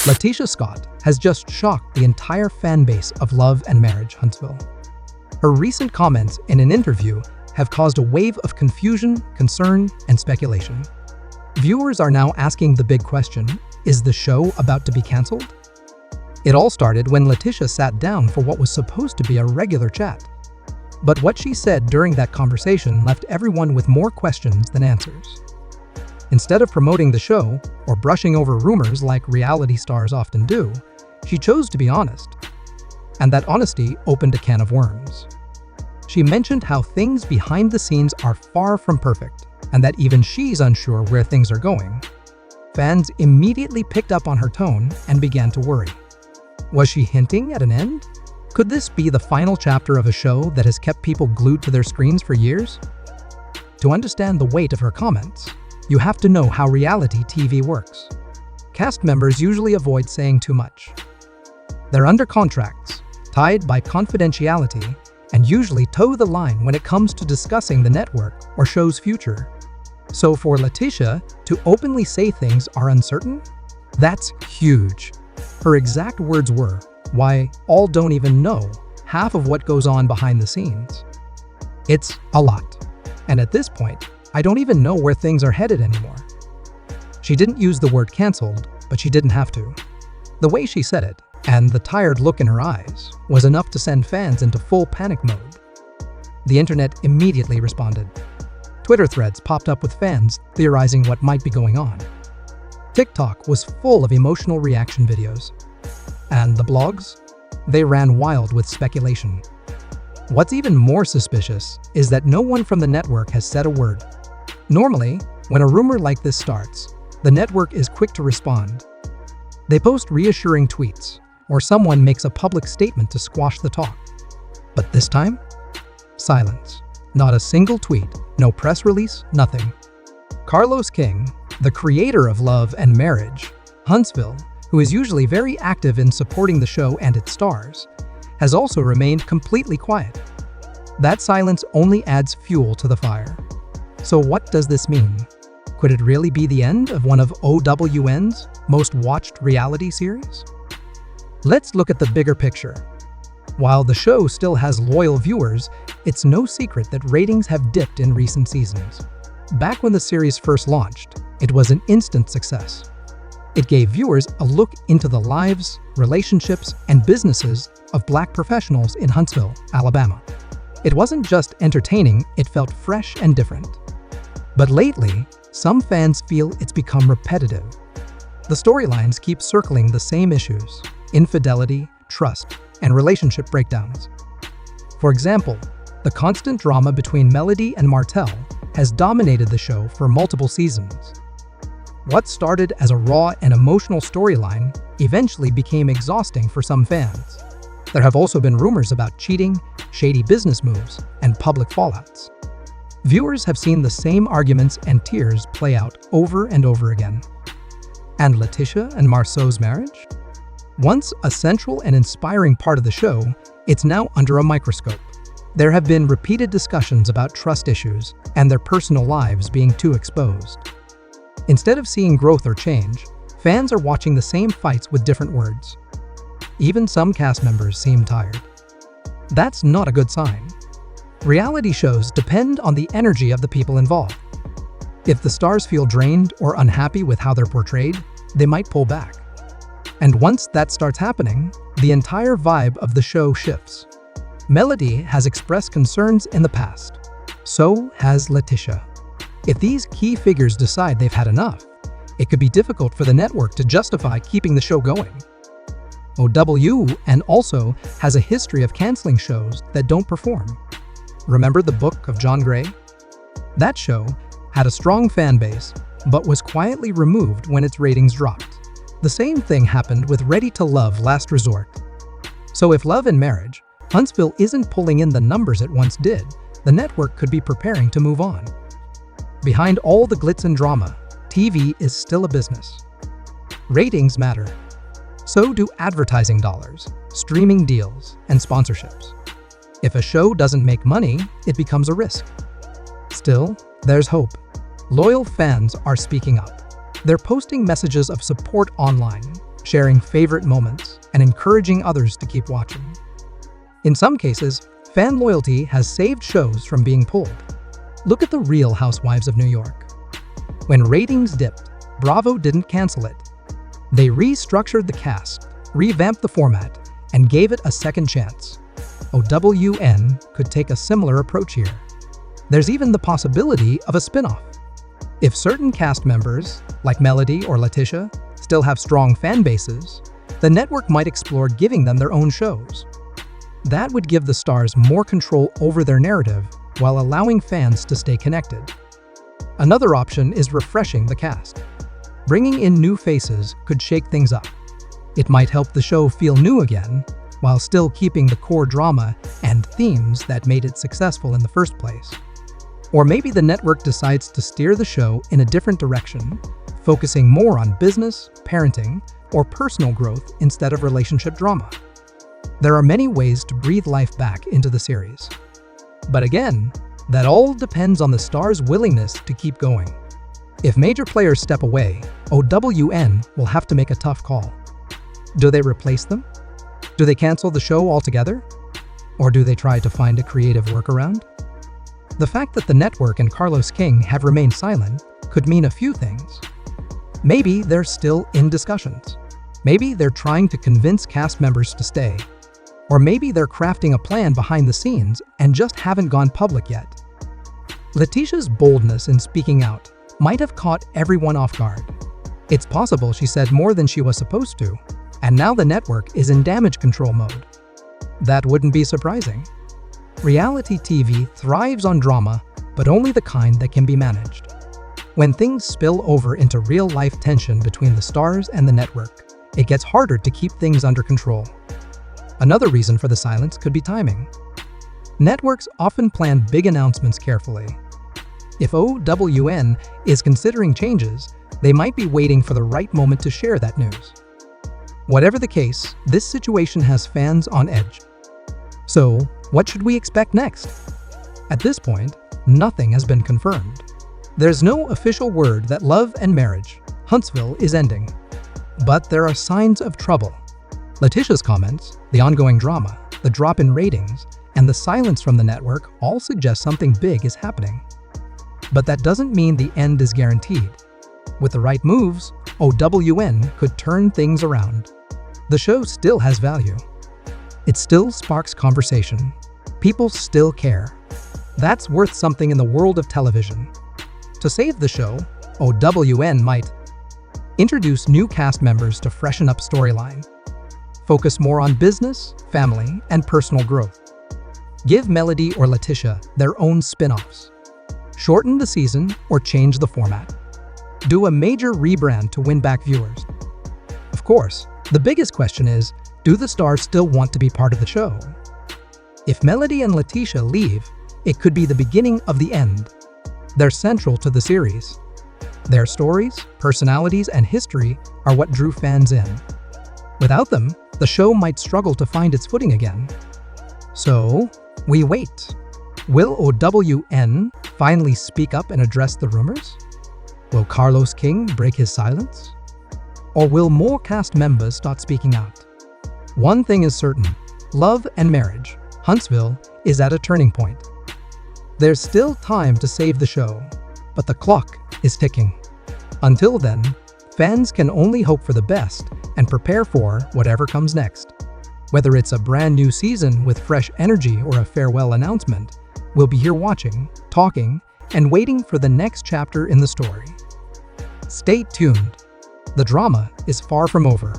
Latisha Scott has just shocked the entire fan base of Love and Marriage Huntsville. Her recent comments in an interview have caused a wave of confusion, concern, and speculation. Viewers are now asking the big question, is the show about to be cancelled? It all started when Latisha sat down for what was supposed to be a regular chat. But what she said during that conversation left everyone with more questions than answers. Instead of promoting the show or brushing over rumors like reality stars often do, she chose to be honest. And that honesty opened a can of worms. She mentioned how things behind the scenes are far from perfect, and that even she's unsure where things are going. Fans immediately picked up on her tone and began to worry. Was she hinting at an end? Could this be the final chapter of a show that has kept people glued to their screens for years? To understand the weight of her comments, you have to know how reality TV works. Cast members usually avoid saying too much. They're under contracts, tied by confidentiality, and usually toe the line when it comes to discussing the network or show's future. So for Latisha to openly say things are uncertain? That's huge. Her exact words were, "Why, all don't even know half of what goes on behind the scenes." It's a lot. And at this point, I don't even know where things are headed anymore. She didn't use the word canceled, but she didn't have to. The way she said it, and the tired look in her eyes, was enough to send fans into full panic mode. The internet immediately responded. Twitter threads popped up with fans theorizing what might be going on. TikTok was full of emotional reaction videos. And the blogs? They ran wild with speculation. What's even more suspicious is that no one from the network has said a word. Normally, when a rumor like this starts, the network is quick to respond. They post reassuring tweets, or someone makes a public statement to squash the talk. But this time? Silence. Not a single tweet, no press release, nothing. Carlos King, the creator of Love and Marriage, Huntsville, who is usually very active in supporting the show and its stars, has also remained completely quiet. That silence only adds fuel to the fire. So what does this mean? Could it really be the end of one of OWN's most watched reality series? Let's look at the bigger picture. While the show still has loyal viewers, it's no secret that ratings have dipped in recent seasons. Back when the series first launched, it was an instant success. It gave viewers a look into the lives, relationships, and businesses of Black professionals in Huntsville, Alabama. It wasn't just entertaining, it felt fresh and different. But lately, some fans feel it's become repetitive. The storylines keep circling the same issues: infidelity, trust, and relationship breakdowns. For example, the constant drama between Melody and Martell has dominated the show for multiple seasons. What started as a raw and emotional storyline eventually became exhausting for some fans. There have also been rumors about cheating, shady business moves, and public fallouts. Viewers have seen the same arguments and tears play out over and over again. And Latisha and Marceau's marriage? Once a central and inspiring part of the show, it's now under a microscope. There have been repeated discussions about trust issues and their personal lives being too exposed. Instead of seeing growth or change, fans are watching the same fights with different words. Even some cast members seem tired. That's not a good sign. Reality shows depend on the energy of the people involved. If the stars feel drained or unhappy with how they're portrayed, they might pull back. And once that starts happening, the entire vibe of the show shifts. Melody has expressed concerns in the past. So has Latisha. If these key figures decide they've had enough, it could be difficult for the network to justify keeping the show going. OWN also has a history of canceling shows that don't perform. Remember The Book of John Gray? That show had a strong fan base, but was quietly removed when its ratings dropped. The same thing happened with Ready to Love Last Resort. So if Love and Marriage, Huntsville isn't pulling in the numbers it once did, the network could be preparing to move on. Behind all the glitz and drama, TV is still a business. Ratings matter. So do advertising dollars, streaming deals, and sponsorships. If a show doesn't make money, it becomes a risk. Still, there's hope. Loyal fans are speaking up. They're posting messages of support online, sharing favorite moments and encouraging others to keep watching. In some cases, fan loyalty has saved shows from being pulled. Look at The Real Housewives of New York. When ratings dipped, Bravo didn't cancel it. They restructured the cast, revamped the format, and gave it a second chance. OWN could take a similar approach here. There's even the possibility of a spin-off. If certain cast members, like Melody or Latisha, still have strong fan bases, the network might explore giving them their own shows. That would give the stars more control over their narrative while allowing fans to stay connected. Another option is refreshing the cast. Bringing in new faces could shake things up. It might help the show feel new again, while still keeping the core drama and themes that made it successful in the first place. Or maybe the network decides to steer the show in a different direction, focusing more on business, parenting, or personal growth instead of relationship drama. There are many ways to breathe life back into the series. But again, that all depends on the stars' willingness to keep going. If major players step away, OWN will have to make a tough call. Do they replace them? Do they cancel the show altogether? Or do they try to find a creative workaround? The fact that the network and Carlos King have remained silent could mean a few things. Maybe they're still in discussions. Maybe they're trying to convince cast members to stay. Or maybe they're crafting a plan behind the scenes and just haven't gone public yet. Latisha's boldness in speaking out might have caught everyone off guard. It's possible she said more than she was supposed to, and now the network is in damage control mode. That wouldn't be surprising. Reality TV thrives on drama, but only the kind that can be managed. When things spill over into real-life tension between the stars and the network, it gets harder to keep things under control. Another reason for the silence could be timing. Networks often plan big announcements carefully. If OWN is considering changes, they might be waiting for the right moment to share that news. Whatever the case, this situation has fans on edge. So, what should we expect next? At this point, nothing has been confirmed. There's no official word that Love and Marriage, Huntsville is ending. But there are signs of trouble. Latisha's comments, the ongoing drama, the drop in ratings, and the silence from the network all suggest something big is happening. But that doesn't mean the end is guaranteed. With the right moves, OWN could turn things around. The show still has value. It still sparks conversation. People still care. That's worth something in the world of television. To save the show, OWN might introduce new cast members to freshen up storyline, focus more on business, family, and personal growth, give Melody or Latisha their own spin-offs, shorten the season or change the format, do a major rebrand to win back viewers. Of course, the biggest question is, do the stars still want to be part of the show? If Melody and Latisha leave, it could be the beginning of the end. They're central to the series. Their stories, personalities, and history are what drew fans in. Without them, the show might struggle to find its footing again. So, we wait. Will OWN finally speak up and address the rumors? Will Carlos King break his silence? Or will more cast members start speaking out? One thing is certain, Love and Marriage, Huntsville, is at a turning point. There's still time to save the show, but the clock is ticking. Until then, fans can only hope for the best and prepare for whatever comes next. Whether it's a brand new season with fresh energy or a farewell announcement, we'll be here watching, talking, and waiting for the next chapter in the story. Stay tuned. The drama is far from over.